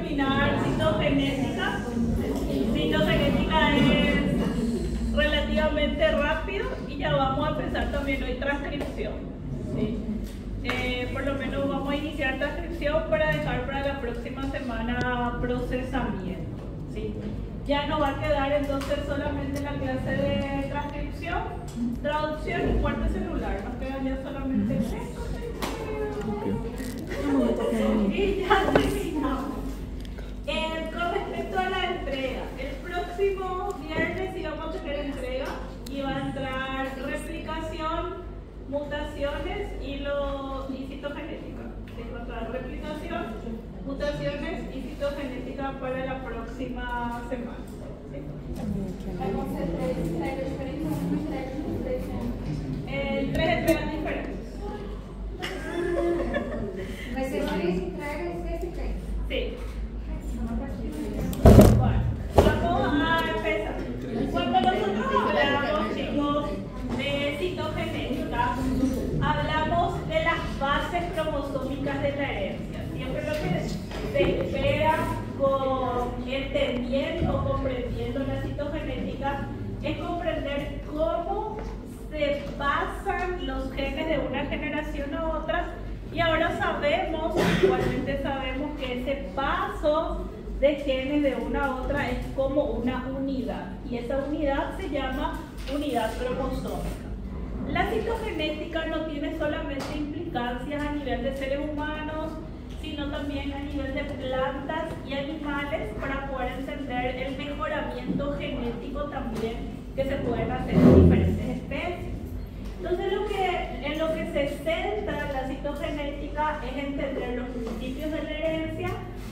terminar citogenética. Citogenética es relativamente rápido y ya vamos a empezar también hoy transcripción. ¿Sí? Por lo menos vamos a iniciar transcripción para dejar para la próxima semana procesamiento. ¿Sí? Ya no va a quedar entonces solamente la clase de transcripción, traducción y puerta celular. Nos quedan ya solamente eso. Y ya terminamos. Con respecto a la entrega, el próximo viernes sí vamos a tener entrega y va a entrar replicación, mutaciones y citogenética. Va a entrar replicación, mutaciones y citogenética para la próxima semana. Tres entregas diferentes. Sí. Bueno, vamos a empezar. Cuando nosotros hablamos, chicos, de citogenética, hablamos de las bases cromosómicas de la herencia. Siempre lo que se espera con entendiendo o comprendiendo la citogenética es comprender cómo se pasan los genes de una generación a otra. Y ahora sabemos, igualmente sabemos que ese paso de genes de una a otra es como una unidad. Y esa unidad se llama unidad cromosómica. La citogenética no tiene solamente implicancias a nivel de seres humanos, sino también a nivel de plantas y animales para poder entender el mejoramiento genético también que se pueden hacer en diferentes especies. Entonces, en lo que se centra la citogenética es entender los principios de la herencia,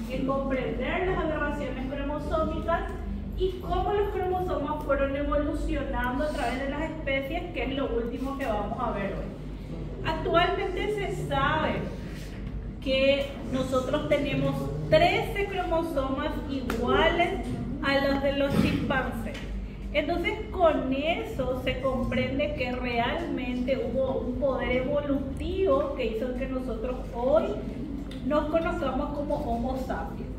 en comprender las aberraciones cromosómicas y cómo los cromosomas fueron evolucionando a través de las especies, que es lo último que vamos a ver hoy. Actualmente se sabe que nosotros tenemos 13 cromosomas iguales a los de los chimpancés. Entonces, con eso se comprende que realmente hubo un poder evolutivo que hizo que nosotros hoy nos conozcamos como Homo sapiens.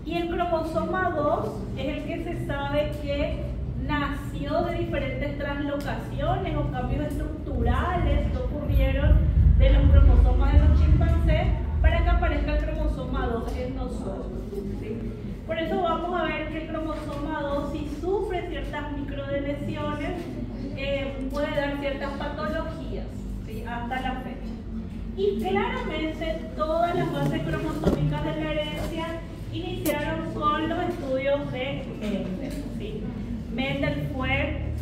Y el cromosoma 2 es el que se sabe que nació de diferentes translocaciones o cambios estructurales que ocurrieron de los cromosomas de los chimpancés para que aparezca el cromosoma 2 en nosotros. ¿Sí? Por eso vamos a ver que el cromosoma 2, si sufre ciertas microdeleciones, puede dar ciertas patologías, ¿sí? Hasta la fecha. Y claramente todas las bases cromosómicas de la herencia iniciaron con los estudios de Mendel. ¿Sí? Mendel fue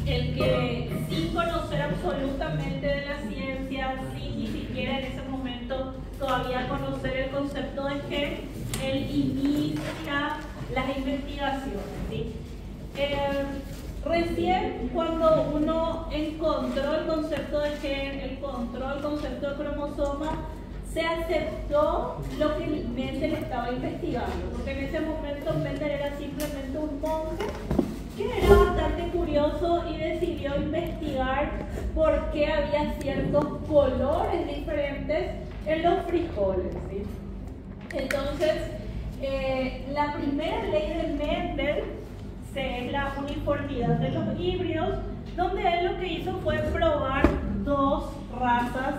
el que, sin conocer absolutamente de la ciencia, sin ni siquiera en ese momento todavía conocer el concepto de gen, él inicia las investigaciones. ¿Sí? Recién cuando uno encontró el concepto de gen, encontró el concepto de cromosoma, se aceptó lo que Mendel estaba investigando, porque en ese momento Mendel era simplemente un monje que era bastante curioso y decidió investigar por qué había ciertos colores diferentes en los frijoles. ¿Sí? Entonces, la primera ley de Mendel es la uniformidad de los híbridos, donde él lo que hizo fue probar dos razas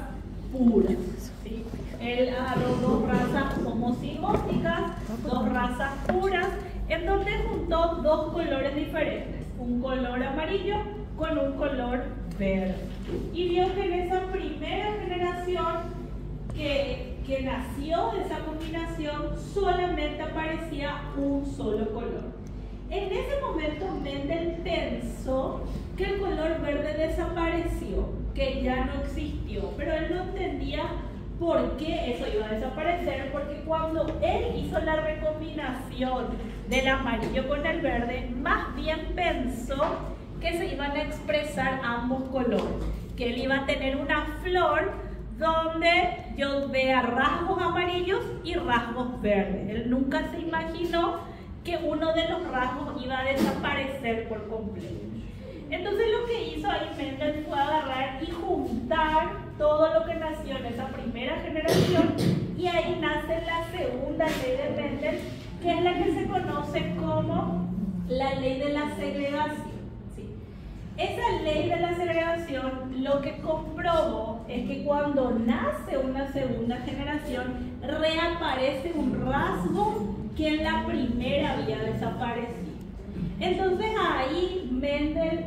puras. ¿Sí? Él agarró dos razas homocigóticas, dos razas puras, en donde juntó dos colores diferentes, un color amarillo con un color verde. Y vio que en esa primera generación que nació de esa combinación solamente aparecía un solo color. En ese momento Mendel pensó que el color verde desapareció, que ya no existió, pero él no entendía por qué eso iba a desaparecer, porque cuando él hizo la recombinación del amarillo con el verde, más bien pensó que se iban a expresar ambos colores, que él iba a tener una flor donde yo vea rasgos amarillos y rasgos verdes. Él nunca se imaginó que uno de los rasgos iba a desaparecer por completo. Entonces lo que hizo ahí Mendel fue agarrar y juntar todo lo que nació en esa primera generación, y ahí nace la segunda ley de Mendel, que es la que se conoce como la ley de la segregación. ¿Sí? Esa ley de la segregación lo que comprobó es que cuando nace una segunda generación reaparece un rasgo que en la primera había desaparecido. Entonces ahí Mendel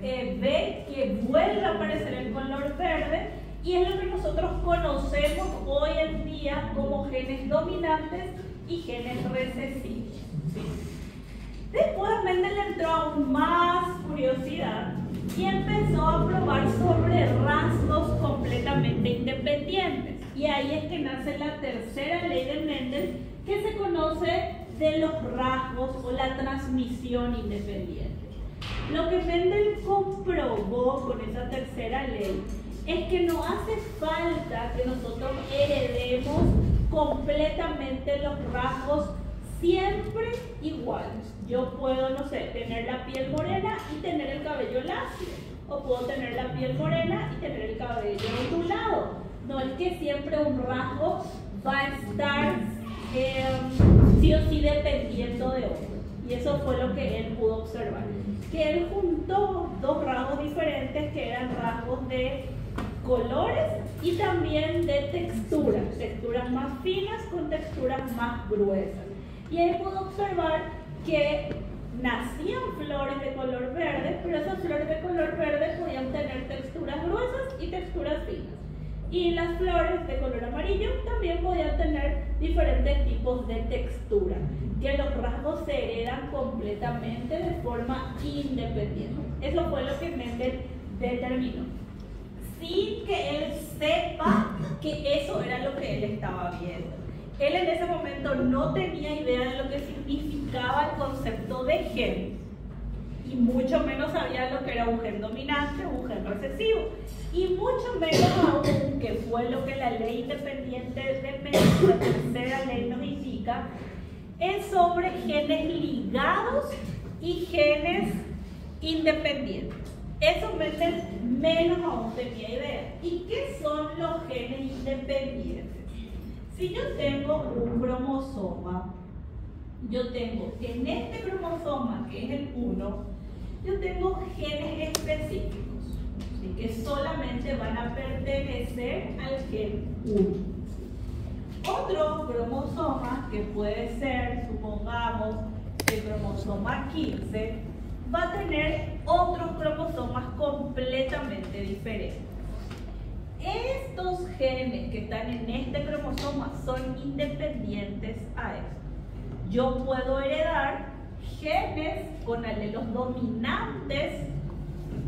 ve que vuelve a aparecer el color verde y es lo que nosotros conocemos hoy en día como genes dominantes y genes recesivos. ¿Sí? Después Mendel entró aún más curiosidad y empezó a probar sobre rasgos completamente independientes. Y ahí es que nace la tercera ley de Mendel, que se conoce de los rasgos o la transmisión independiente. Lo que Mendel comprobó con esa tercera ley es que no hace falta que nosotros heredemos completamente los rasgos siempre iguales. Yo puedo, no sé, tener la piel morena y tener el cabello lacio, o puedo tener la piel morena y tener el cabello ondulado. No es que siempre un rasgo va a estar sí o sí dependiendo de otro. Y eso fue lo que él pudo observar. Que él juntó dos rasgos diferentes que eran rasgos de colores y también de texturas más finas con texturas más gruesas. Y él pudo observar que nacían flores de color verde, pero esas flores de color verde podían tener texturas gruesas y texturas finas. Y las flores de color amarillo también podían tener diferentes tipos de textura, que los rasgos se heredan completamente de forma independiente. Eso fue lo que Mendel determinó, sin que él sepa que eso era lo que él estaba viendo. Él en ese momento no tenía idea de lo que significaba el concepto de gen, y mucho menos sabía lo que era un gen dominante o un gen recesivo, y mucho menos aún, que fue lo que la ley independiente de Mendel, la tercera ley, nos indica, es sobre genes ligados y genes independientes. Eso Mendel menos aún tenía idea. ¿Y qué son los genes independientes? Si yo tengo un cromosoma, yo tengo en este cromosoma, que es el 1, yo tengo genes específicos, ¿sí? Que solamente van a pertenecer al gen 1. Otro cromosoma, que puede ser, supongamos, el cromosoma 15, va a tener otros cromosomas completamente diferentes. Estos genes que están en este cromosoma son independientes a esto. Yo puedo heredar genes con alelos dominantes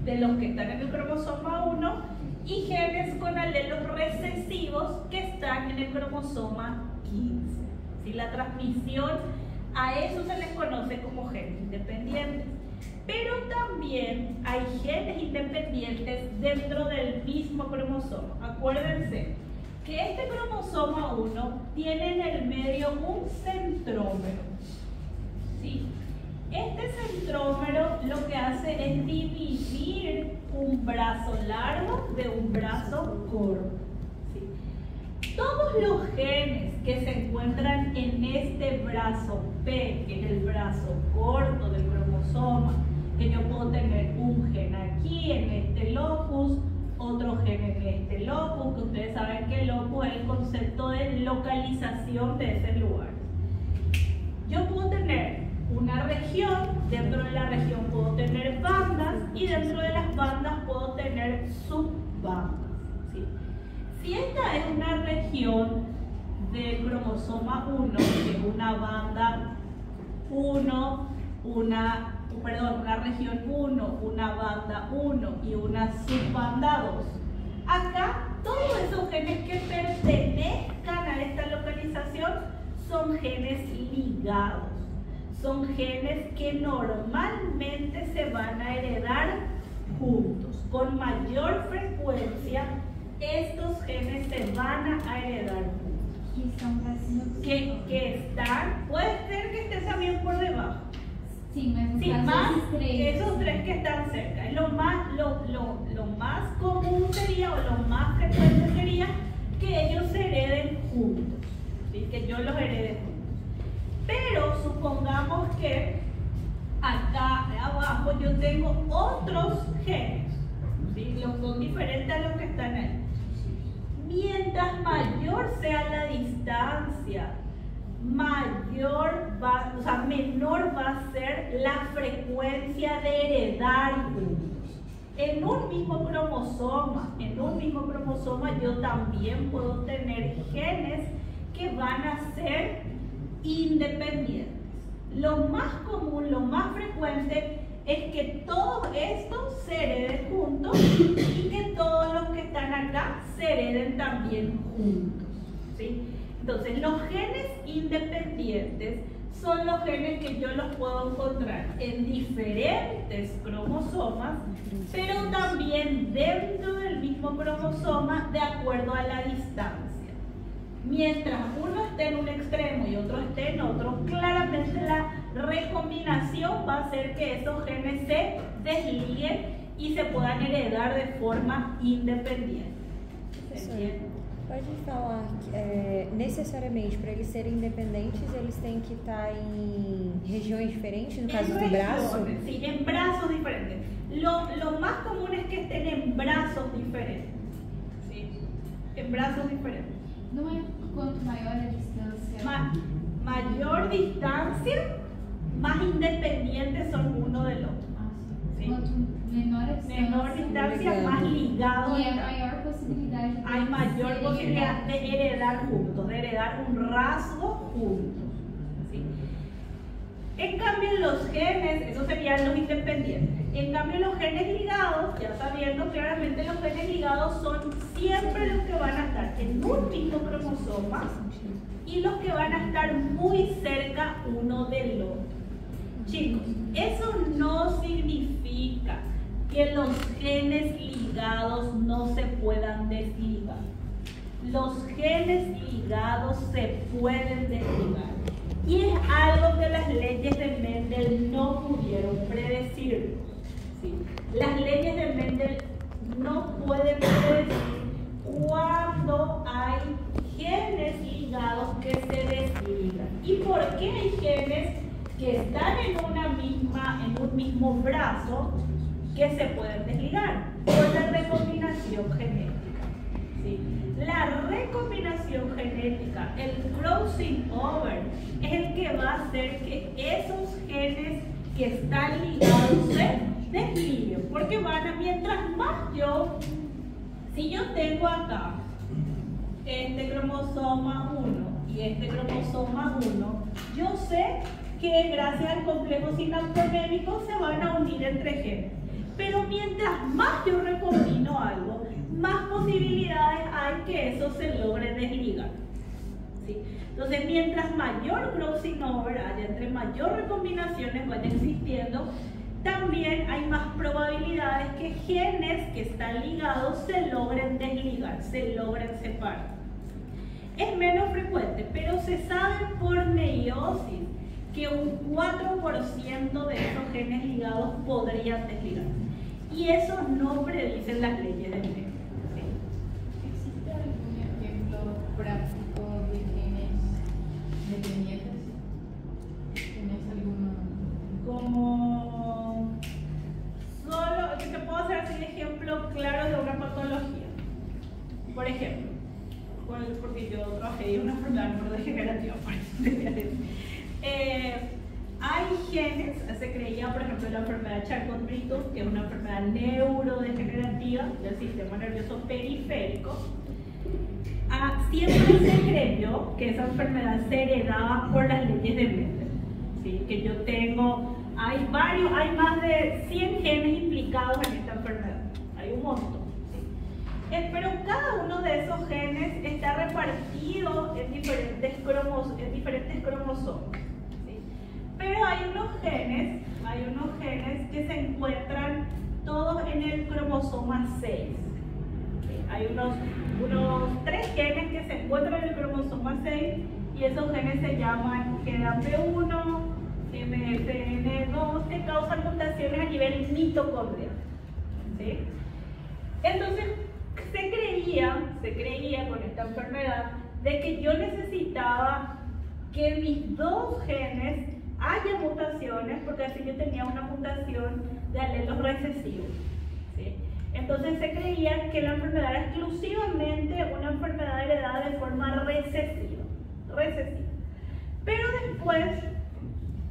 de los que están en el cromosoma 1 y genes con alelos recesivos que están en el cromosoma 15. ¿Sí? La transmisión a eso se les conoce como genes independientes. Pero también hay genes independientes dentro del mismo cromosoma. Acuérdense que este cromosoma 1 tiene en el medio un centrómero. ¿Sí? Este centrómero lo que hace es dividir un brazo largo de un brazo corto. ¿Sí? Todos los genes que se encuentran en este brazo P, que es el brazo corto del cromosoma, que yo puedo tener un gen aquí en este locus, otro gen en este locus, que ustedes saben que el locus es el concepto de localización de ese lugar. Yo puedo tener una región, dentro de la región puedo tener bandas y dentro de las bandas puedo tener subbandas. ¿Sí? Si esta es una región del cromosoma 1, que es una banda 1, una región 1, una banda 1 y una subbanda 2. Acá todos esos genes que pertenezcan a esta localización son genes ligados. Son genes que normalmente se van a heredar juntos. Con mayor frecuencia estos genes se van a heredar juntos. ¿Y son casi que están, puede ser que estés también por debajo. Sí, más esos tres que están cerca. Lo más común sería, o lo más frecuente sería, que ellos se hereden juntos, ¿sí? Que yo los herede juntos. Pero supongamos que acá abajo yo tengo otros genes, ¿sí? Son diferentes a los que están ahí. Mientras mayor sea la distancia, menor va a ser la frecuencia de heredar juntos. En un mismo cromosoma yo también puedo tener genes que van a ser independientes. Lo más común, lo más frecuente es que todo esto se herede juntos y que todos los que están acá se hereden también juntos, ¿sí? Entonces, los genes independientes son los genes que yo los puedo encontrar en diferentes cromosomas, pero también dentro del mismo cromosoma de acuerdo a la distancia. Mientras uno esté en un extremo y otro esté en otro, claramente la recombinación va a hacer que esos genes se desliguen y se puedan heredar de forma independiente. Pode falar que necessariamente para eles serem independentes eles têm que estar em regiões diferentes, no caso do braço? Sí, en brazos diferentes. Lo más común es que estén en brazos diferentes. ¿Sí? En brazos diferentes. Não é quanto maior a distância. Mayor distancia, más independientes son uno del otro. ¿Sí? Quanto menor a distância, menor distancia, más ligados. E a maior possibilidade de hay mayor posibilidad de heredar juntos, de heredar un rasgo juntos. ¿Sí? En cambio, los genes, esos serían los independientes. En cambio, los genes ligados, ya sabiendo claramente, los genes ligados son siempre los que van a estar en un mismo cromosoma y los que van a estar muy cerca uno del otro. Chicos, eso no significa que los genes ligados no se puedan desligar. Los genes ligados se pueden desligar. Y es algo que las leyes de Mendel no pudieron predecir. ¿Sí? Las leyes de Mendel no pueden predecir cuando hay genes ligados que se desligan. ¿Y por qué hay genes que están en un mismo brazo que se pueden desligar? Por la recombinación genética. ¿Sí? La recombinación genética, el crossing over, es el que va a hacer que esos genes que están ligados se desliguen. Porque mientras más si yo tengo acá este cromosoma 1 y este cromosoma 1, yo sé que gracias al complejo sinaptonémico se van a unir entre genes. Pero mientras más yo recombino algo, más posibilidades hay que eso se logre desligar. ¿Sí? Entonces, mientras mayor crossing over haya, entre mayor recombinaciones vaya existiendo, también hay más probabilidades que genes que están ligados se logren desligar, se logren separar. Es menos frecuente, pero se sabe por meiosis que un 4% de esos genes ligados podrían desligar. Y eso no predicen las leyes del medio. ¿Sí? ¿Existe algún ejemplo práctico de genes dependientes? ¿Tienes alguno? Como solo, que te puedo hacer así ejemplos claros de una patología. Por ejemplo, porque yo trabajé en una enfermedad neurodegenerativa, por eso te voy a decir. Hay genes, se creía por ejemplo en la enfermedad Charcot-Britton, que es una enfermedad neurodegenerativa del sistema nervioso periférico. Siempre se creyó que esa enfermedad se heredaba por las leyes de Mendel. ¿Sí? Que yo tengo, hay más de 100 genes implicados en esta enfermedad, hay un montón. ¿Sí? Pero cada uno de esos genes está repartido en diferentes cromosomas. Pero hay unos genes que se encuentran todos en el cromosoma 6. Hay unos 3 genes que se encuentran en el cromosoma 6 y esos genes se llaman GAP1, MFN2, que causan mutaciones a nivel mitocondrial. ¿Sí? Entonces, se creía con esta enfermedad de que yo necesitaba que en mis dos genes haya mutaciones, porque así yo tenía una mutación de alelos recesivos, ¿sí? Entonces se creía que la enfermedad era exclusivamente una enfermedad heredada de forma recesiva. Pero después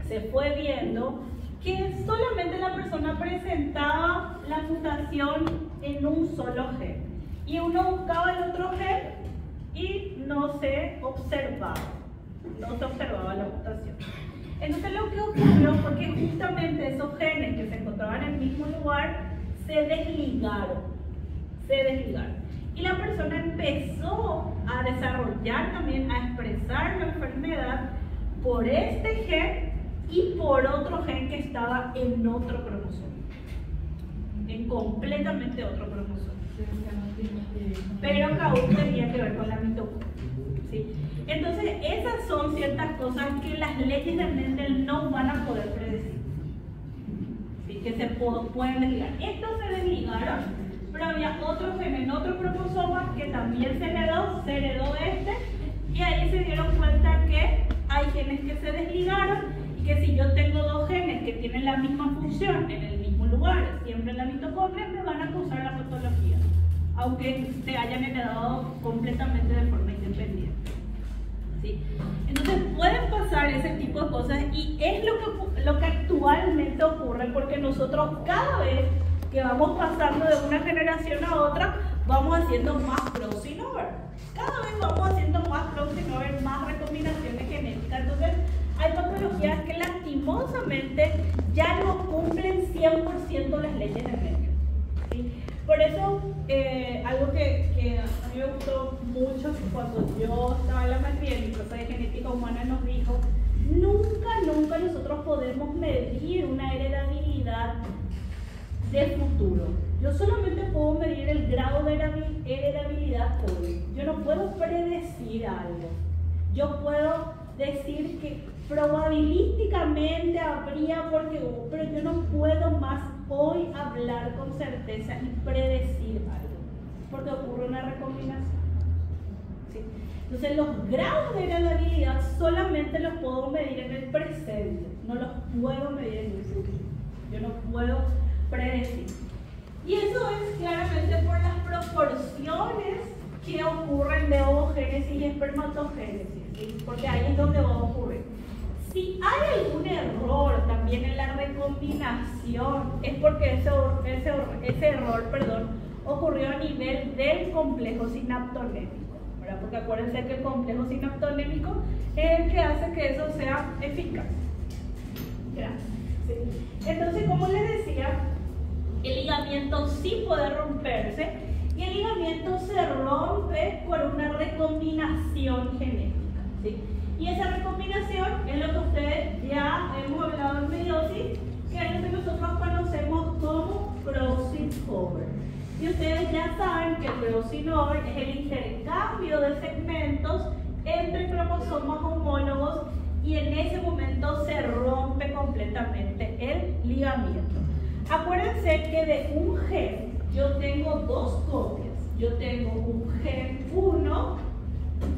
se fue viendo que solamente la persona presentaba la mutación en un solo gen, y uno buscaba el otro gen y no se observaba la mutación. Entonces lo que ocurrió fue que justamente esos genes que se encontraban en el mismo lugar se desligaron. Y la persona empezó a desarrollar también, a expresar la enfermedad por este gen y por otro gen que estaba en otro cromosoma, en completamente otro cromosoma. Pero que aún tenía que ver con la mitocondria, ¿sí? Entonces, esas son ciertas cosas que las leyes de Mendel no van a poder predecir, ¿sí? Que se pueden desligar. Estos se desligaron, pero había otro gen en otro cromosoma que también se heredó este, y ahí se dieron cuenta que hay genes que se desligaron, y que si yo tengo dos genes que tienen la misma función en el mismo lugar, siempre en la mitocondria, me van a causar la patología, aunque se hayan heredado completamente de forma independiente, ¿sí? Entonces pueden pasar ese tipo de cosas, y es lo que actualmente ocurre, porque nosotros cada vez que vamos pasando de una generación a otra, vamos haciendo más crossover. Cada vez vamos haciendo más crossover, más recombinaciones genéticas. Entonces hay patologías que lastimosamente ya no cumplen 100% las leyes de Mendel, ¿sí? Por eso, algo que a mí me gustó mucho cuando yo estaba en la maestría en mi profe de genética humana nos dijo: nunca nosotros podemos medir una heredabilidad del futuro. Yo solamente puedo medir el grado de heredabilidad hoy. Yo no puedo predecir algo. Yo puedo decir que probabilísticamente habría pero yo no puedo más hoy hablar con certeza y predecir algo, porque ocurre una recombinación, ¿sí? Entonces los grados de heredabilidad solamente los puedo medir en el presente, no los puedo medir en el futuro. Yo no puedo predecir. Y eso es claramente por las proporciones que ocurren de ovogénesis y espermatogénesis, ¿sí? Porque ahí es donde va a ocurrir. Si hay algún error también en la recombinación, es porque ese error ocurrió a nivel del complejo sinaptonémico, ¿verdad? Porque acuérdense que el complejo sinaptonémico es el que hace que eso sea eficaz. Gracias. ¿Sí? Entonces, como les decía, el ligamiento sí puede romperse, y el ligamiento se rompe por una recombinación genética, ¿sí? Y esa recombinación es lo que ustedes ya hemos hablado en meiosis, que es lo que nosotros conocemos como crossing over. Y ustedes ya saben que el crossing over es el intercambio de segmentos entre cromosomas homólogos, y en ese momento se rompe completamente el ligamiento. Acuérdense que de un gen yo tengo dos copias. Yo tengo un gen 1,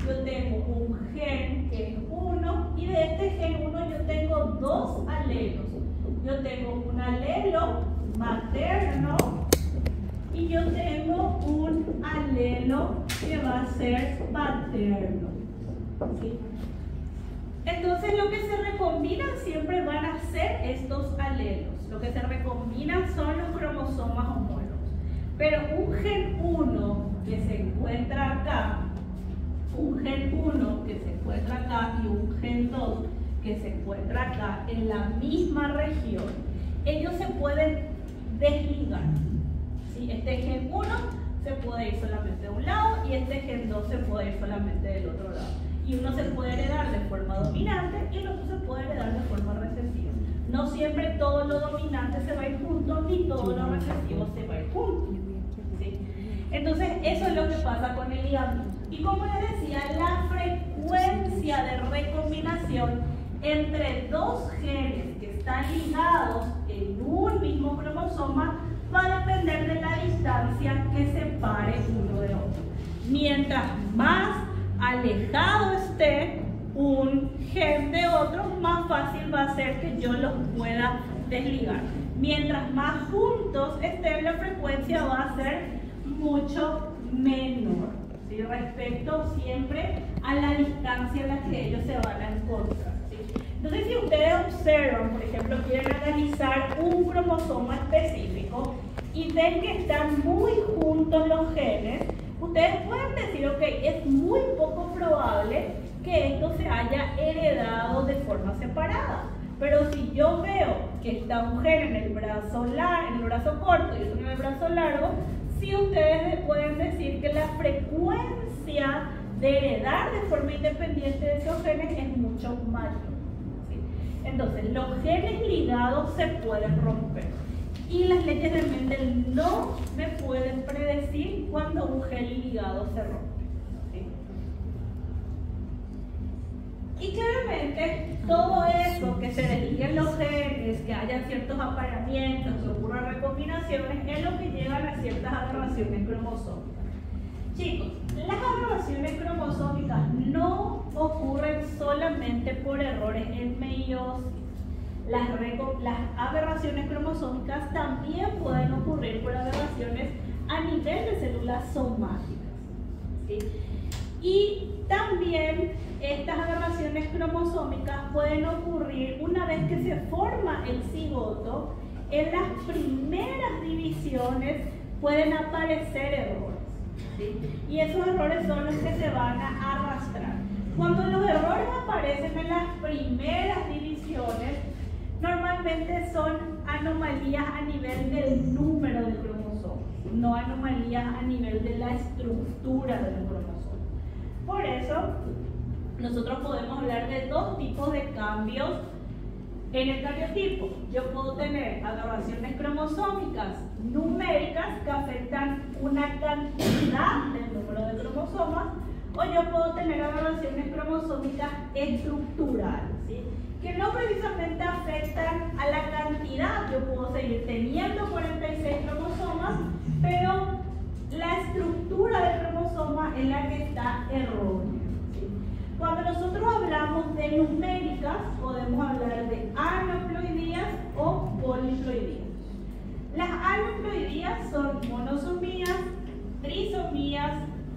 yo tengo un gen que es 1, y de este gen 1 yo tengo dos alelos. Yo tengo un alelo materno y yo tengo un alelo que va a ser paterno, ¿sí? Entonces lo que se recombinan siempre van a ser estos alelos. Lo que se recombinan son los cromosomas homólogos. Pero un gen 1 que se encuentra acá, un gen 1 que se encuentra acá y un gen 2 que se encuentra acá en la misma región, ellos se pueden desligar, ¿sí? Este gen 1 se puede ir solamente de un lado y este gen 2 se puede ir solamente del otro lado. Y uno se puede heredar de forma dominante y el otro se puede heredar de forma recesiva. No siempre todo lo dominante se va a ir junto, ni todo lo recesivo se va a ir junto, ¿sí? Entonces, eso es lo que pasa con el ligamiento. Y como les decía, la frecuencia de recombinación entre dos genes que están ligados en un mismo cromosoma va a depender de la distancia que separe uno de otro. Mientras más alejado esté un gen de otro, más fácil va a ser que yo los pueda desligar. Mientras más juntos estén, la frecuencia va a ser mucho menor, ¿sí? Respecto siempre a la distancia en la que ellos se van a encontrar, ¿sí? Entonces, si ustedes observan, por ejemplo, quieren analizar un cromosoma específico y ven que están muy juntos los genes, ustedes pueden decir, ok, es muy poco probable que esto se haya heredado de forma separada. Pero si yo veo que está un gen en el brazo corto y otro en el brazo largo, sí ustedes pueden decir que la frecuencia de heredar de forma independiente de esos genes es mucho mayor, ¿sí? Entonces, los genes ligados se pueden romper. Y las leyes de Mendel no me pueden predecir cuando un gen ligado se rompe, ¿sí? Y claramente todo eso, que se desliguen los genes, que haya ciertos apareamientos, que ocurran recombinaciones, es lo que llevan a ciertas aberraciones cromosómicas. Chicos, las aberraciones cromosómicas no ocurren solamente por errores en meiosis. Las aberraciones cromosómicas también pueden ocurrir por aberraciones a nivel de células somáticas, ¿sí? Y también estas aberraciones cromosómicas pueden ocurrir una vez que se forma el cigoto. En las primeras divisiones pueden aparecer errores, ¿sí? Y esos errores son los que se van a arrastrar. Cuando los errores aparecen en las primeras divisiones, normalmente son anomalías a nivel del número de cromosomas, no anomalías a nivel de la estructura de los cromosomas. Por eso, nosotros podemos hablar de dos tipos de cambios en el cariotipo. Yo puedo tener aberraciones cromosómicas numéricas que afectan una cantidad del número de cromosomas, o yo puedo tener aberraciones cromosómicas estructurales, ¿sí? Que no precisamente afectan a la cantidad. Yo puedo seguir teniendo 46 cromosomas, pero la estructura del cromosoma es la que está errónea, ¿sí? Cuando nosotros hablamos de numéricas, podemos hablar de aneuploidías o poliploidías. Las aneuploidías son monosomías, trisomías,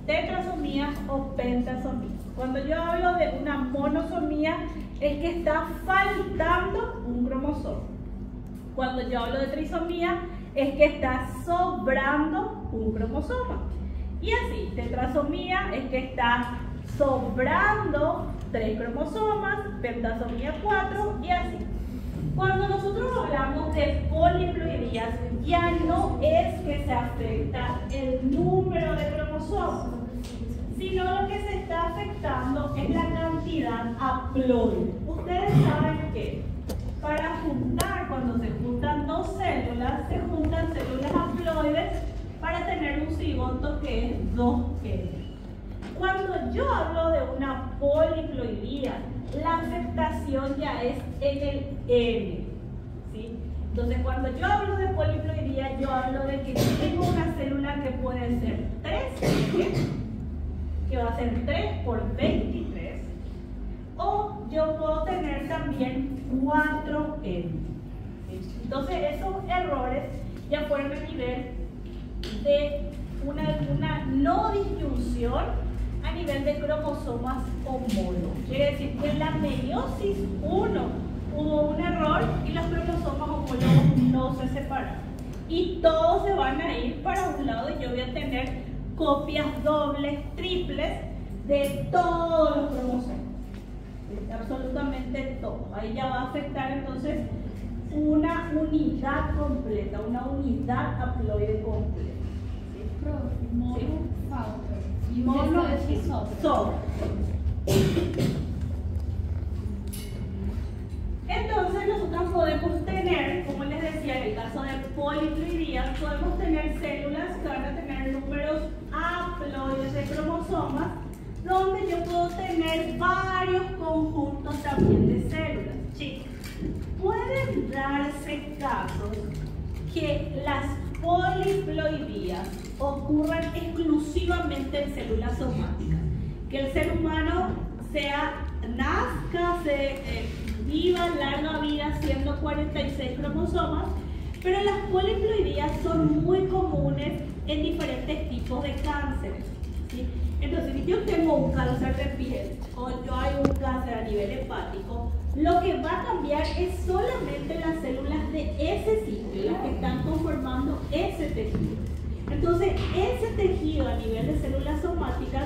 tetrasomías o pentasomías. Cuando yo hablo de una monosomía, es que está faltando un cromosoma. Cuando yo hablo de trisomía, es que está sobrando un cromosoma. Y así, tetrasomía es que está sobrando 3 cromosomas, pentasomía 4 y así. Cuando nosotros hablamos de poliploidías, ya no es que se afecta el número de cromosomas, sino lo que se está afectando es la cantidad haploide. Ustedes saben que para juntar, cuando se juntan dos células, se juntan células haploides para tener un cigoto que es 2N. Cuando yo hablo de una poliploidía, la afectación ya es en el N, ¿sí? Entonces, cuando yo hablo de poliploidía, yo hablo de que tengo una célula que puede ser 3N, que va a ser 3 por 23, o yo puedo tener también 4N. ¿Sí? Entonces, esos errores ya fueron a nivel de una no disyunción a nivel de cromosomas homólogos. Quiere decir que en la meiosis 1 hubo un error y los cromosomas homólogos no se separaron. Y todos se van a ir para un lado y yo voy a tener copias dobles, triples de todos los cromosomas. Absolutamente todo. Ahí ya va a afectar entonces una unidad completa, una unidad haploide completa. ¿Sí? Mono falta. Y mono sobra. Entonces nosotros podemos tener, como les decía, en el caso de poliploidías, podemos tener células que van a tener números haploides de cromosomas, donde yo puedo tener varios conjuntos también de células. Chicos, pueden darse casos que las poliploidías ocurran exclusivamente en células somáticas, que el ser humano nazca, viva larga vida siendo 46 cromosomas, pero las poliploidías son muy comunes en diferentes tipos de cánceres, ¿sí? Entonces, si yo tengo un cáncer de piel o yo hay un cáncer a nivel hepático, lo que va a cambiar es solamente las células de ese sitio, las que están conformando ese tejido. Entonces, ese tejido a nivel de células somáticas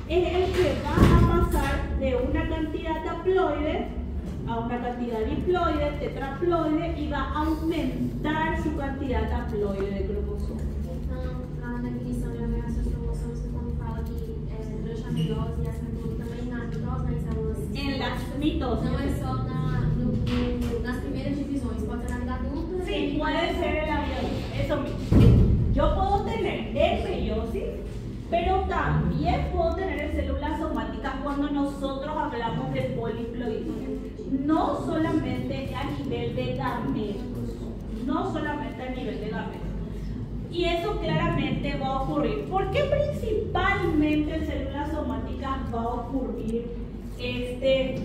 es el que va a pasar de una cantidad haploide a una cantidad diploide, tetraploide, y va a aumentar su cantidad haploide de cromosomas. Na definição de alterações de cromossomos, quando fala que durante a meiose e essa também na mitose, nas células. En las mitoses. Não é só nas primeiras divisões, pode ser na vida adulta. Sí, puede ser en la meiosis, eso mismo. Yo puedo tener en meiosis, pero también puedo tener en células somáticas cuando nosotros hablamos de poliploidía. No solamente a nivel de gametos, no solamente a nivel de gametos. Y eso claramente va a ocurrir. ¿Por qué principalmente en células somáticas va a ocurrir este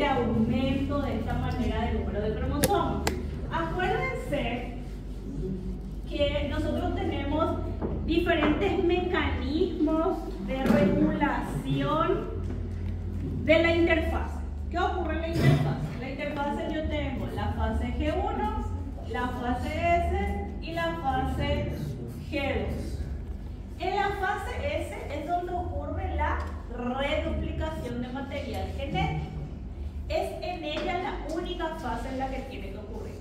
aumento de esta manera del número de cromosomas? Acuérdense que nosotros tenemos diferentes mecanismos de regulación de la interfase. ¿Qué ocurre en la interfase? En la interfase yo tengo la fase G1, la fase S y la fase G2. En la fase S es donde ocurre la reduplicación de material genético. Es en ella la única fase en la que tiene que ocurrir.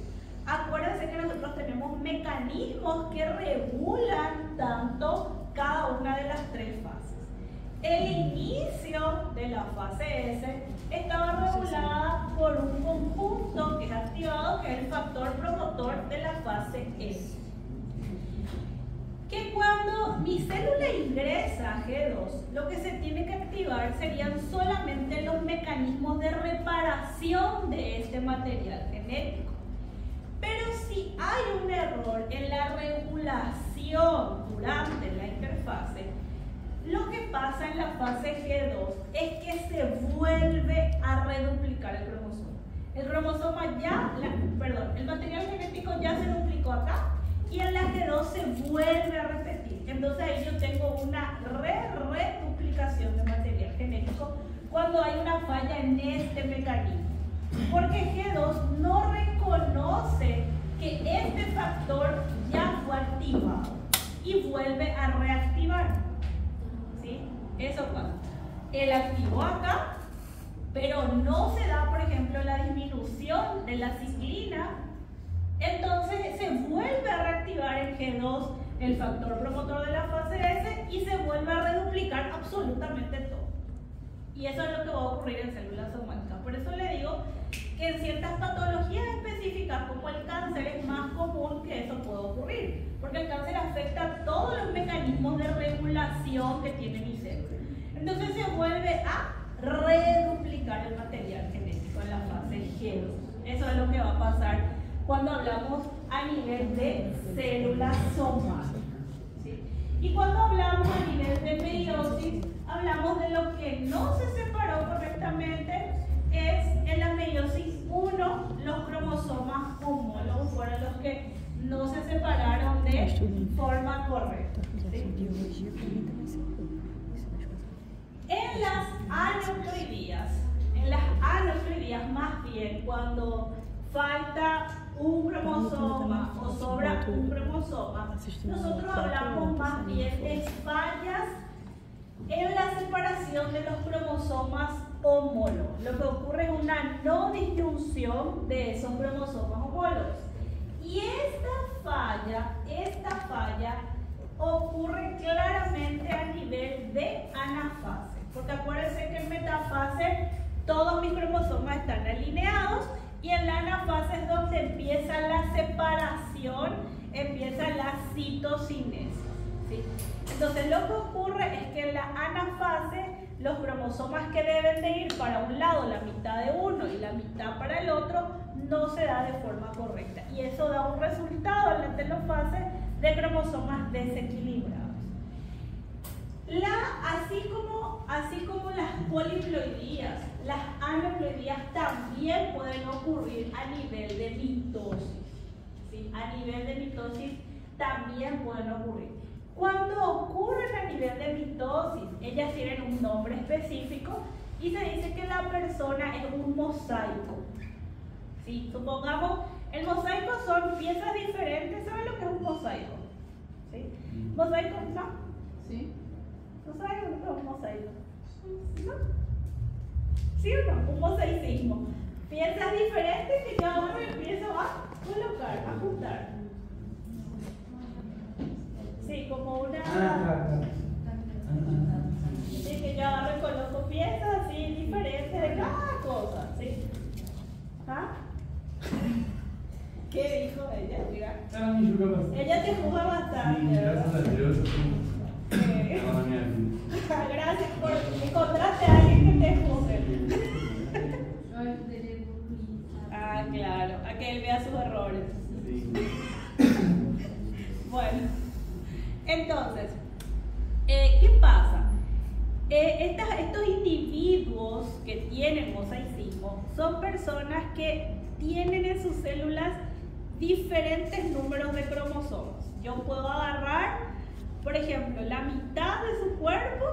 Acuérdense que nosotros tenemos mecanismos que regulan tanto cada una de las tres fases. El inicio de la fase S estaba regulada por un conjunto que es activado, que es el factor promotor de la fase S. Que cuando mi célula ingresa a G2, lo que se tiene que activar serían solamente los mecanismos de reparación de este material genético. Pero si hay un error en la regulación durante la interfase, lo que pasa en la fase G2 es que se vuelve a reduplicar el cromosoma. El cromosoma ya, el material genético ya se duplicó acá y en la G2 se vuelve a repetir. Entonces ahí yo tengo una reduplicación de material genético cuando hay una falla en este mecanismo. Porque G2 no reconoce que este factor ya fue activado y vuelve a reactivar. ¿Sí? Eso pasa. Él activó acá, pero no se da, por ejemplo, la disminución de la ciclina. Entonces se vuelve a reactivar en G2 el factor promotor de la fase S y se vuelve a reduplicar absolutamente todo. Y eso es lo que va a ocurrir en células somáticas. Por eso le digo que en ciertas patologías específicas, como el cáncer, es más común que eso pueda ocurrir. Porque el cáncer afecta todos los mecanismos de regulación que tiene mi célula. Entonces se vuelve a reduplicar el material genético en la fase G2. Eso es lo que va a pasar cuando hablamos a nivel de células somáticas. ¿Sí? Y cuando hablamos a nivel de meiosis, hablamos de lo que no se separó correctamente. Es en la meiosis 1, los cromosomas homólogos fueron los que no se separaron de forma correcta. ¿Sí? En las aneuploidías más bien, cuando falta un cromosoma o sobra un cromosoma, nosotros hablamos más bien de fallas en la separación de los cromosomas homólogos. Lo que ocurre es una no disyunción de esos cromosomas homólogos. Y esta falla ocurre claramente a nivel de anafase. Porque acuérdense que en metafase todos mis cromosomas están alineados y en la anafase es donde empieza la separación, empieza la citocinesis. ¿Sí? Entonces lo que ocurre es que en la anafase los cromosomas que deben de ir para un lado, la mitad de uno y la mitad para el otro, no se da de forma correcta. Y eso da un resultado en la telofase de cromosomas desequilibrados. Así como las poliploidías, las aneuploidías también pueden ocurrir a nivel de mitosis. ¿Sí? A nivel de mitosis también pueden ocurrir. Cuando ocurren a nivel de mitosis, ellas tienen un nombre específico y se dice que la persona es un mosaico. ¿Sí? Supongamos, el mosaico son piezas diferentes. ¿Saben lo que es un mosaico? ¿Sí? ¿Mosaico? ¿No? Sí. ¿No saben lo que es un mosaico? ¿No? ¿Sí o no? Un mosaicismo. Piezas diferentes que cada uno empieza a colocar, a juntar. Sí, como una... Sí, que yo agarro y coloco piezas así diferentes de cada cosa, ¿sí? ¿Ah? ¿Qué dijo ella? Mira. Ella te juzga bastante. Sí, gracias a Dios. Gracias por encontraste a alguien que te juzgue. Ah, claro, a que él vea sus errores. Sí. Bueno, entonces, ¿qué pasa? Estos individuos que tienen mosaicismo son personas que tienen en sus células diferentes números de cromosomas. Yo puedo agarrar, por ejemplo, la mitad de su cuerpo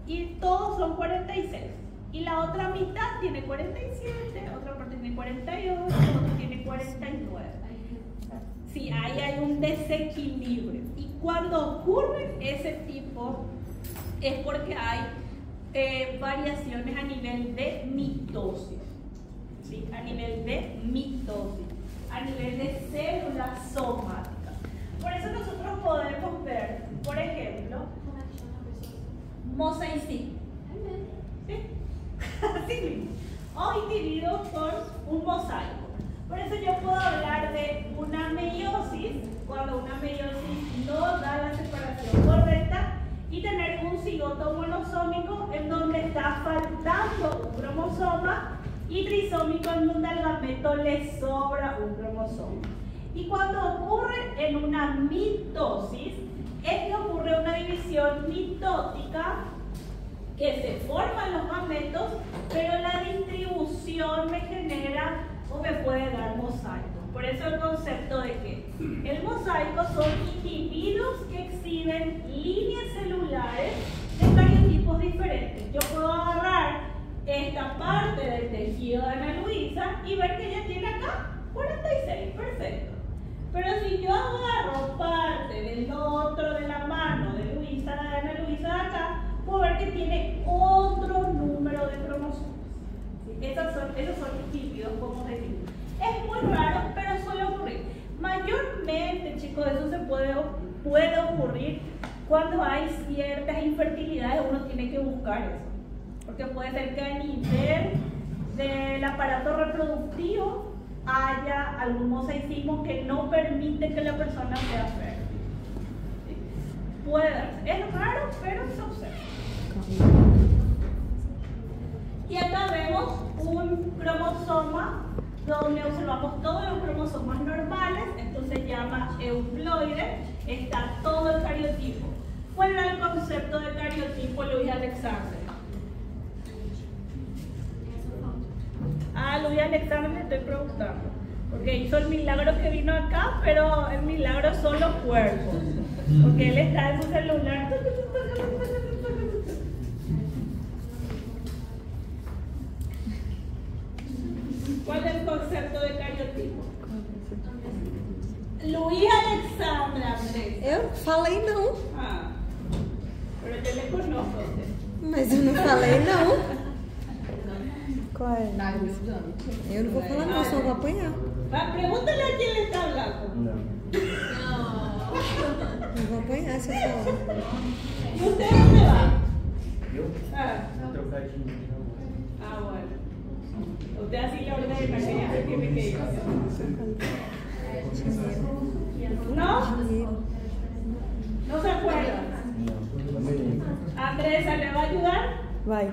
y todos son 46. Y la otra mitad tiene 47, otra parte tiene 48, otra tiene 49. Sí, ahí hay un desequilibrio. Y cuando ocurre ese tipo, es porque hay variaciones a nivel de mitosis. ¿Sí? A nivel de mitosis, a nivel de células somáticas. Por eso nosotros podemos ver, por ejemplo, mosaicismo. ¿Sí? Así mismo. O individuos con un mosaico. Por eso yo puedo hablar de una meiosis, cuando una meiosis no da la separación correcta, y tener un cigoto monosómico en donde está faltando un cromosoma, y trisómico en donde al gameto le sobra un cromosoma. Y cuando ocurre en una mitosis, es que ocurre una división mitótica, que se forman los gametos, pero la distribución me genera o me puede dar mosaico. Por eso el concepto de que el mosaico son individuos que exhiben líneas celulares de cariotipos diferentes. Yo puedo agarrar esta parte del tejido de Ana Luisa y ver que ella tiene acá 46, perfecto. Pero si yo agarro parte del otro de la mano de Luisa, de Ana Luisa de acá, puedo ver que tiene otro número de cromosomas. ¿Sí? Esos son típidos, como decimos. Es muy raro, pero suele ocurrir. Mayormente, chicos, eso se puede ocurrir cuando hay ciertas infertilidades. Uno tiene que buscar eso. Porque puede ser que a nivel del aparato reproductivo haya algún mosaicismo que no permite que la persona sea fértil. ¿Sí? Puede darse. Es raro, pero se observa. Y acá vemos un cromosoma donde observamos todos los cromosomas normales. Esto se llama euploide. Está todo el cariotipo. ¿Cuál era el concepto de cariotipo, Luis Alexander? Luis Alexander me estoy preguntando. Porque hizo el milagro que vino acá, pero el milagro son los cuerpos. Porque él está en su celular. ¿Cuál es el concepto de cariotipo? Luís Alexandre, Andrés. Eu falei não. Ah, pero yo le conozco a usted. Mas eu não falei não. Qual é? Eu não vou falar não, só vou apanhar. Pregúntale a quién le está hablando. Eu vou apanhar se eu falar. ¿Y usted dónde va? ¿Yo? Ah, Trocadillo. bueno. Usted así le ordena que ya se tiene que ir. ¿No? ¿No se acuerda? No. Andresa, ¿le va a ayudar? Vai.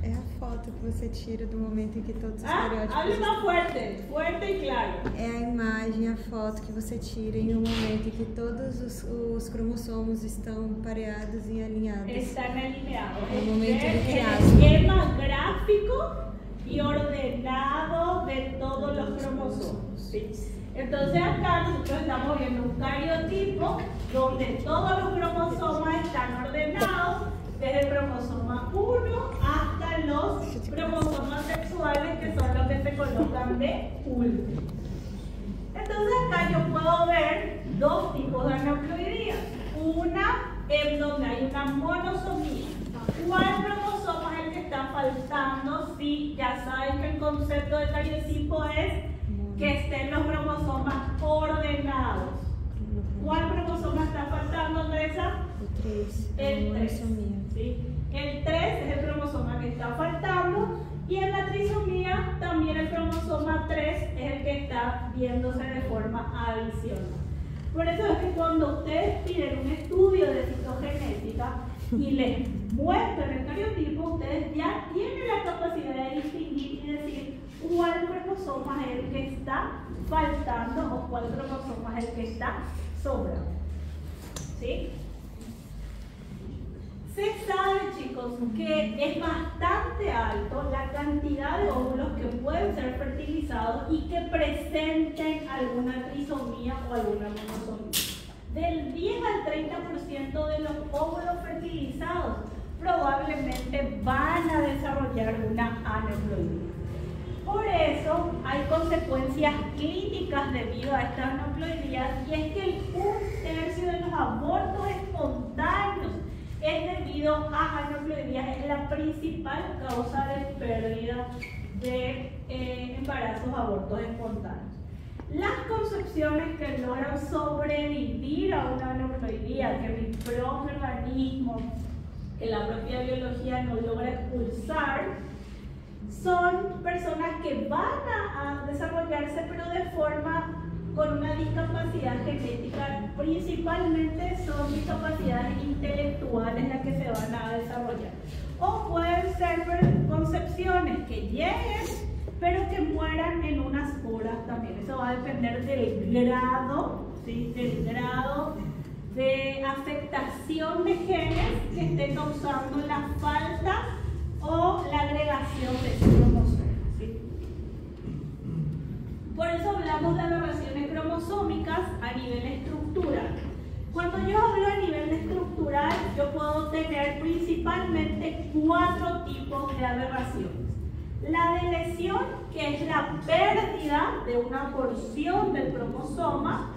É a foto que você tira do momento em que todos os Hable estereótipos... más fuerte, fuerte y claro. É a imagem, a foto que você tira em um momento em que todos os cromossomos estão pareados e alinhados. Están alineados. El momento de El quiasmo. esquema gráfico y ordenado de todos los cromosomas. ¿Sí? Entonces acá nosotros estamos viendo un cariotipo donde todos los cromosomas están ordenados desde el cromosoma 1 hasta los cromosomas sexuales, que son los que se colocan de último. Entonces acá yo puedo ver dos tipos de aneuploidías. Una en donde hay una monosomía. ¿Cuál cromosoma es el que está faltando? Sí, ya saben que el concepto de cariotipo es que estén los cromosomas ordenados. ¿Cuál cromosoma está faltando, Andresa? El 3, El 3. ¿Sí? El 3 es el cromosoma que está faltando, y en la trisomía también el cromosoma 3 es el que está viéndose de forma adicional. Por eso es que cuando ustedes piden un estudio de citogenética y les muestran el cariotipo, ustedes ya tienen la capacidad de distinguir y decir cuál cromosoma es el que está faltando o cuál cromosoma es el que está sobrando. ¿Sí? Se sabe, chicos, que es bastante alto la cantidad de óvulos que pueden ser fertilizados y que presenten alguna trisomía o alguna monosomía. Del 10 al 30% de los óvulos fertilizados probablemente van a desarrollar una aneuploidía. Por eso hay consecuencias clínicas debido a estas aneuploidías, y es que un tercio de los abortos espontáneos es debido a aneuploidías. Es la principal causa de pérdida de embarazos, abortos espontáneos. Las concepciones que logran sobrevivir a una aneuploidía, que mi propio organismo, que la propia biología no logra expulsar, son personas que van a desarrollarse, pero de forma con una discapacidad genética. Principalmente son discapacidades intelectuales las que se van a desarrollar. O pueden ser concepciones que lleguen, pero que mueran en unas horas también. Eso va a depender del grado, ¿sí? Del grado de afectación de genes que esté causando la falta o la agregación de ese cromosoma. ¿Sí? Por eso hablamos de aberraciones cromosómicas a nivel estructural. Cuando yo hablo a nivel estructural, yo puedo tener principalmente 4 tipos de aberraciones. La delesión, que es la pérdida de una porción del cromosoma.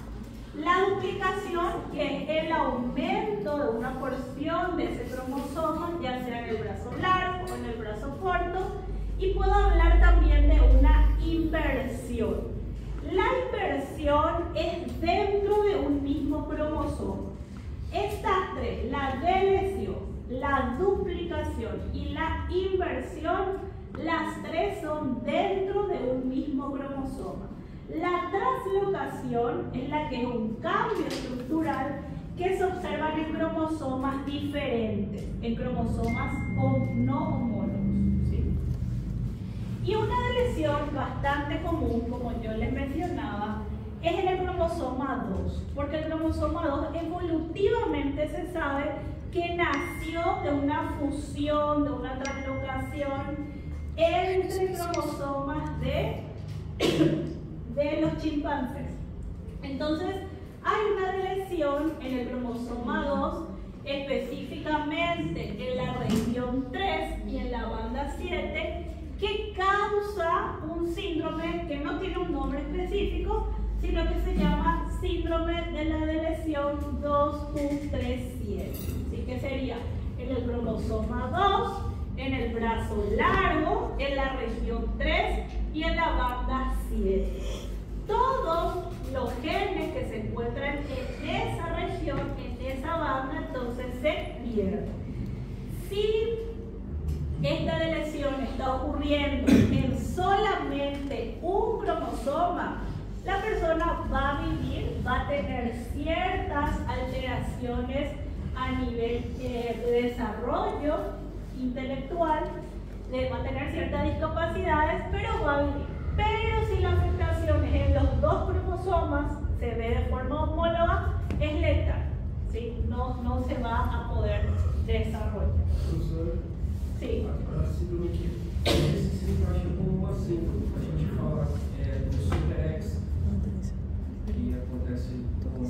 La duplicación, que es el aumento de una porción de ese cromosoma, ya sea en el brazo largo o en el brazo corto. Y puedo hablar también de una inversión. La inversión es dentro de un mismo cromosoma. Estas tres, la delesión, la duplicación y la inversión, las tres son dentro de un mismo cromosoma. La translocación es la que es un cambio estructural que se observan en cromosomas diferentes, en cromosomas no homólogos. ¿Sí? Y una delesión bastante común, como yo les mencionaba, es en el cromosoma 2, porque el cromosoma 2 evolutivamente se sabe que nació de una fusión, de una translocación entre cromosomas de los chimpancés. Entonces, hay una lesión en el cromosoma 2, específicamente en la región 3 y en la banda 7, que causa un síndrome que no tiene un nombre específico, sino que se llama síndrome de la delesión 2q37. Así que sería en el cromosoma 2, en el brazo largo, en la región 3 y en la banda 7. Todos los genes que se encuentran en esa región, en esa banda, entonces se pierden. Si esta delesión está ocurriendo en solamente un cromosoma, la persona va a vivir, va a tener ciertas alteraciones a nivel de desarrollo intelectual, va a tener ciertas discapacidades, pero va a vivir. Pero si la afectación es en los dos cromosomas, se ve de forma homóloga, es letal, ¿sí? No se va a poder desarrollar. Professora, Sí. a síndrome que esse se encaixa como uma síndrome. A gente fala do Super X, que acontece com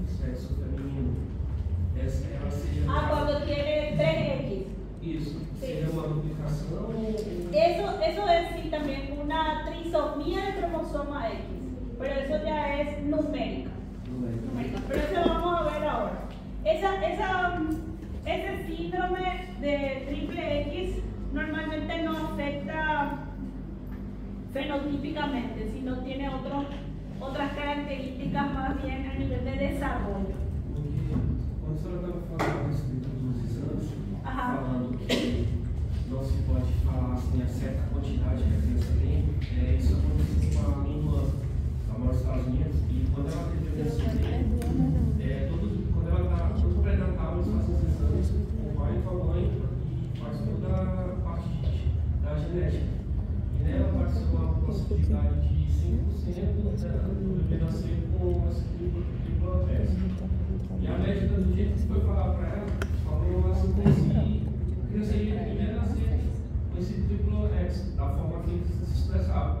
sexo feminino. Ela seria. Cuando tiene 3X. Isso. Sí. Seria uma duplicação ou. Eso es sí también una trisomía de cromosoma X, pero eso ya es numérica. Pero eso vamos a ver ahora. Ese síndrome de triple X normalmente no afecta fenotípicamente, sino tiene otras características más bien a nivel de desarrollo. Quando a senhora estava falando a respeito dos exames, Aham. falando que não se pode falar assim a certa quantidade que a criança tem, isso aconteceu com a minha irmã, ela mora nos Estados Unidos, e quando ela teve o nascimento, quando ela está todo pré-natal, eles fazem os exames com o pai e com a mãe e faz toda a parte da genética. E nela apareceu uma possibilidade de 5% do bebê nascer com essa tripla X. E a médica do jeito que foi falar para ela, falou assim, a criança ia primeiro nascer com esse triplo X, da forma que ele se expressava.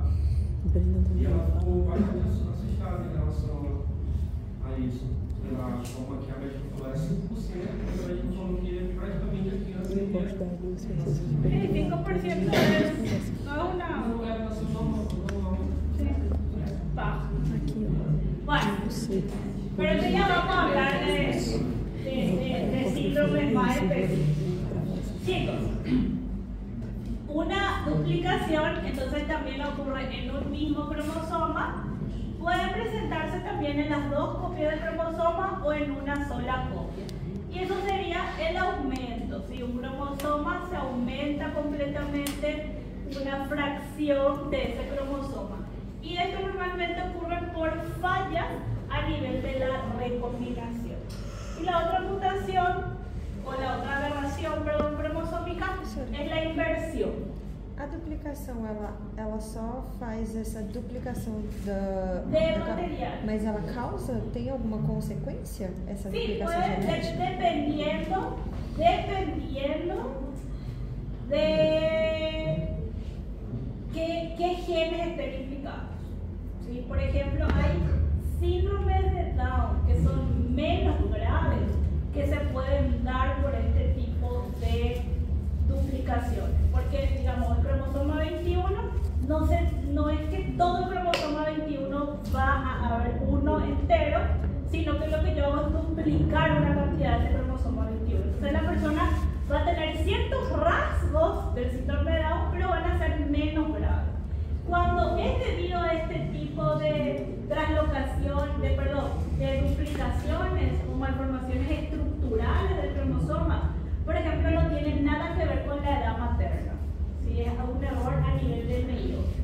E ela ficou bastante assustada em relação a isso. Pela forma que a médica falou, era 5%, mas a médica falou que praticamente a criança ia nascer. 5% no es una. Não era nascer normal. Sí. Va. Bueno, pero eso ya vamos a hablar de síndromes más específicos. Chicos, una duplicación entonces también ocurre en un mismo cromosoma. Puede presentarse también en las dos copias del cromosoma o en una sola copia. Y eso sería el aumento. Si un cromosoma se aumenta completamente una fracción de ese cromosoma. Y esto normalmente ocurre por fallas a nivel de la recombinación. Y la otra mutación, o la otra aberración, perdón, cromosómica, es la inversión. A duplicação, ela só faz essa duplicação da material. Mas ela causa, tem alguma consequência essa Sí, duplicação puede, genética? dependiendo de qué genes estén implicados. ¿Sí? Por ejemplo, hay síndromes de Down que son menos graves que se pueden dar por este tipo de duplicaciones. Porque, digamos, el cromosoma 21, no es que todo el cromosoma 21 va a haber uno entero, sino que lo que yo hago es duplicar una cantidad de cromosoma 21. Entonces la persona va a tener ciertos rasgos del síndrome de Down, pero van a ser menos graves. Cuando es debido a este tipo de de duplicaciones o malformaciones estructurales del cromosoma, por ejemplo, no tienen nada que ver con la edad materna. ¿Sí? Es un error a nivel del meiosis.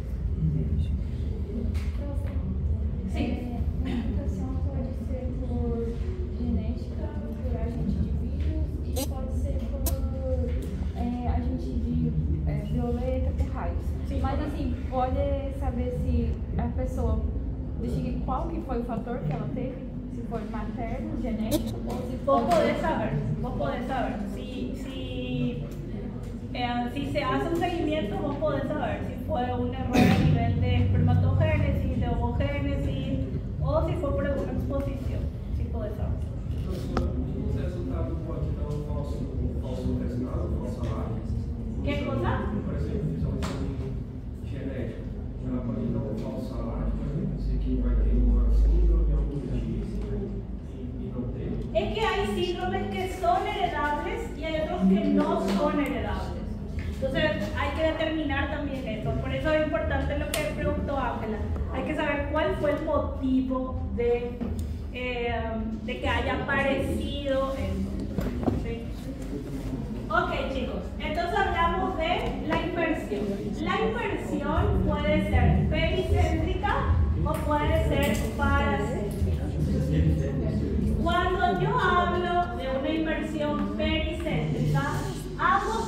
Sí. A mutação pode ser por genética, por agente de vírus e pode ser por agente de violeta, por raios. Sim. Mas assim, pode saber se a pessoa, distinguir qual que foi o fator que ela teve, se foi materno, genético ou se Vos foi... podés saber. Si se hace un seguimiento, vos podés saber si fue un error a nivel de espermatogénesis, de ovogénesis, o si fue por alguna exposición. Sí podés saber. Professor, os resultados podem dar um falso resultado, falsa marca? ¿Qué cosa? Por exemplo, fizer um exame genético, ela pode dar um falso alarme, por exemplo, dizer que vai ter uma síndrome, algum indício e não ter. Es que hay síndromes que son heredables y hay otros que no son heredables. Entonces hay que determinar también eso. Por eso es importante lo que preguntó Ángela. Hay que saber cuál fue el motivo de que haya aparecido eso. ¿Sí? Ok, chicos. Entonces hablamos de la inversión. La inversión puede ser pericéntrica o puede ser paracéntrica. Cuando yo hablo de una inversión pericéntrica, ambos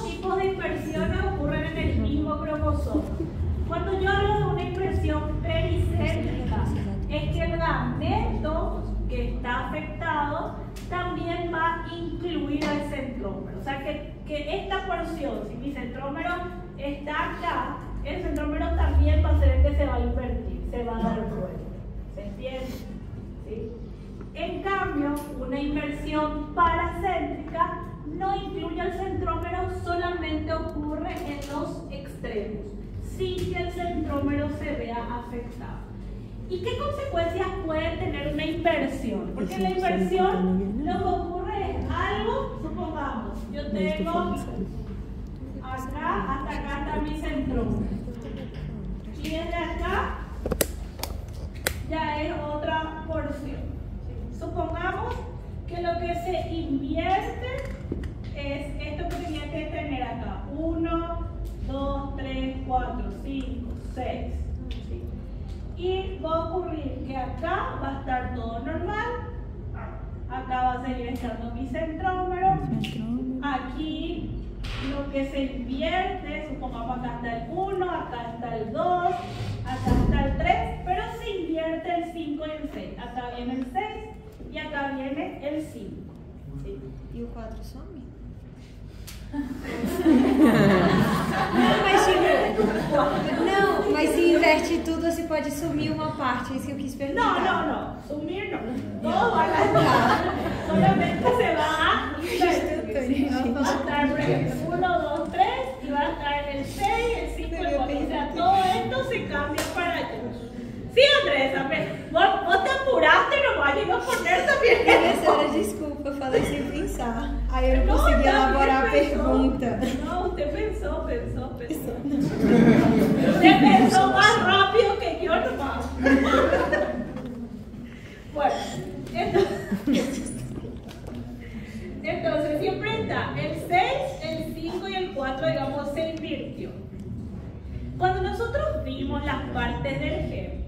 cromosoma. Cuando yo hablo de una inversión pericéntrica, es que el gameto que está afectado también va a incluir al centrómero. O sea que esta porción, si mi centrómero está acá, el centrómero también va a ser el que se va a invertir, se va a dar vuelta. ¿Se entiende? ¿Sí? En cambio, una inversión paracéntrica no incluye al centrómero, solamente ocurre en los extremos, sin que el centrómero se vea afectado. ¿Y qué consecuencias puede tener una inversión? Porque la inversión lo que ocurre es algo, supongamos, yo tengo acá, hasta acá está mi centrómero. Y desde acá ya es otra porción. Supongamos que lo que se invierte es esto que tenía que tener acá. 1, 2, 3, 4, 5, 6. ¿Sí? Y va a ocurrir que acá va a estar todo normal. Acá va a seguir estando mi centrómero. Aquí lo que se invierte, supongamos acá está el 1, acá está el 2, acá está el 3, pero se invierte el 5 y el 6. Acá viene el 6 y acá viene el 5. ¿Sí? E o 4 some? Não, mas se inverte tudo, você pode sumir uma parte, é isso que eu quis perguntar. No, sumir no. Todo va a estar, solamente se va a invertir. Va a estar, por ejemplo, 1, 2, 3 y va a estar el 6, el 5 y el 4. O sea, todo esto se cambia para allá. Sí, Andressa, vos te apuraste nomás e não poner também. Professora, desculpa, eu falei sem pensar. Aí eu não consegui elaborar a pergunta. Não, você pensou. Você pensou mais rápido que eu nomás. Bueno, entonces siempre está el 6, el 5 y el 4, digamos, se invirtió. Cuando nosotros vimos las partes del gen,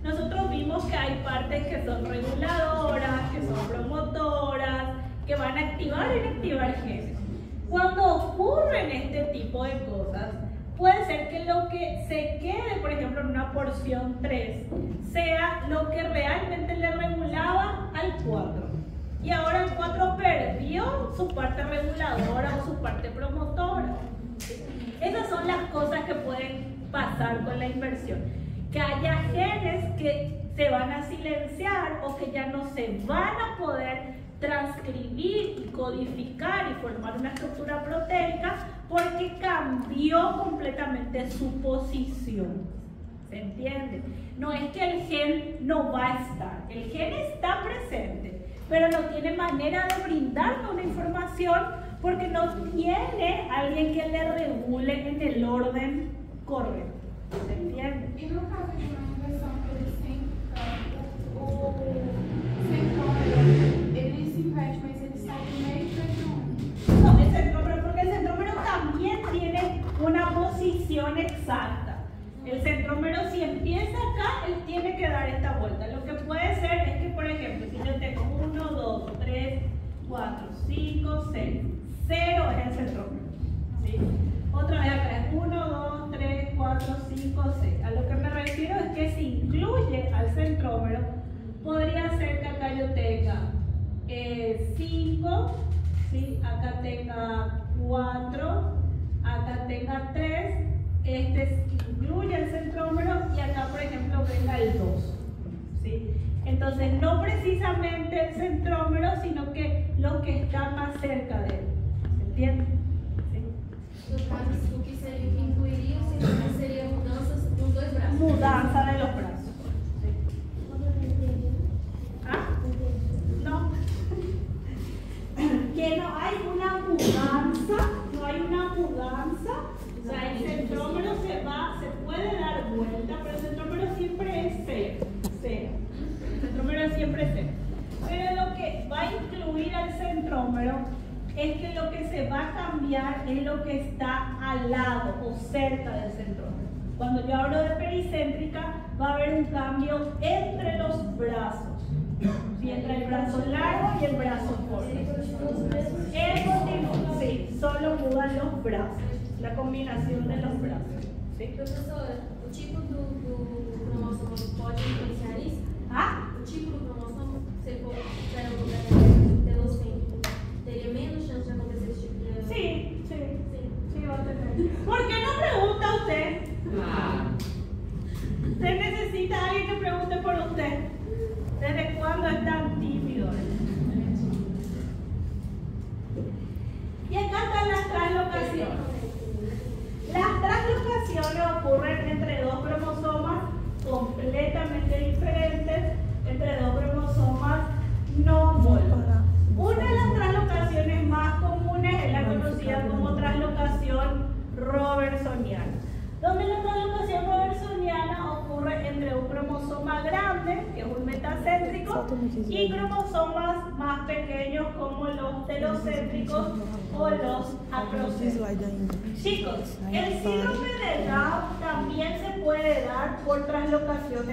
nosotros vimos que hay partes que son reguladoras, que son promotoras, que van a activar o inactivar genes. Cuando ocurren este tipo de cosas, puede ser que lo que se quede, por ejemplo, en una porción 3, sea lo que realmente le regulaba al 4. Y ahora el 4 perdió su parte reguladora o su parte promotora. Esas son las cosas que pueden pasar con la inversión. Que haya genes que se van a silenciar o que ya no se van a poder transcribir y codificar y formar una estructura proteica porque cambió completamente su posición. ¿Se entiende? No es que el gen no va a estar, el gen está presente, pero no tiene manera de brindarnos una información porque no tiene alguien que le regule en el orden correcto. ¿Se entiende? E no caso de uma inversão pericêntrica, o centrómero, ele se inverte, mas ele sai do meio e vai de onde? No, el centrómero, porque el centrómero también tiene una posición exacta. El centrómero, si empieza acá, él tiene que dar esta vuelta. Lo que puede ser es que, por ejemplo, si yo tengo 1, 2, 3, 4, 5, 6, 0 es el centrómero. ¿Sí? Otra vez acá es 1, 2, 3, 4, 5, 6. A lo que me refiero es que si incluye al centrómero, podría ser que acá yo tenga 5, ¿sí? Acá tenga 4, acá tenga 3, este incluye el centrómero y acá, por ejemplo, venga el 2. ¿Sí? Entonces, no precisamente el centrómero, sino que lo que está más cerca de él. ¿Se entiende? No caso, o que incluiria seria mudanças nos dois braços. Mudanza de los brazos. ¿Sí? ¿Ah? No. Que no hay una mudanza, o sea, el centrómero se puede dar vuelta, pero el centrómero siempre es cero. El centrómero siempre es cero. Pero lo que va a incluir al centrómero es que lo que se va a cambiar es lo que está al lado o cerca del centrómero. Cuando yo hablo de pericéntrica, va a haber un cambio entre los brazos. ¿Sí? Entre el brazo largo y el brazo corto. Sí, solo mudan los brazos, la combinación de los brazos. Sim. Professora, o tipo do cromossomo pode influenciar isso? Ah? O tipo do cromossomo, se for telocêntrico, teria menos chance de acontecer esse tipo de... Sim, sim. Sí, va a tener. ¿Por qué no pregunta usted? Usted necesita a alguien que pregunte por usted. ¿Desde cuándo es tan tímido? Y acá están las translocaciones. Las translocaciones ocurren entre dos cromosomas completamente diferentes, entre dos cromosomas no homólogos. Una de las translocaciones más comunes es la conocida como translocación robertsoniana, donde la translocación robertsoniana ocurre entre un cromosoma grande, que es un metacéntrico, y cromosomas más pequeños como los telocéntricos o los acrocéntricos. Chicos, el síndrome de Down también se puede dar por translocación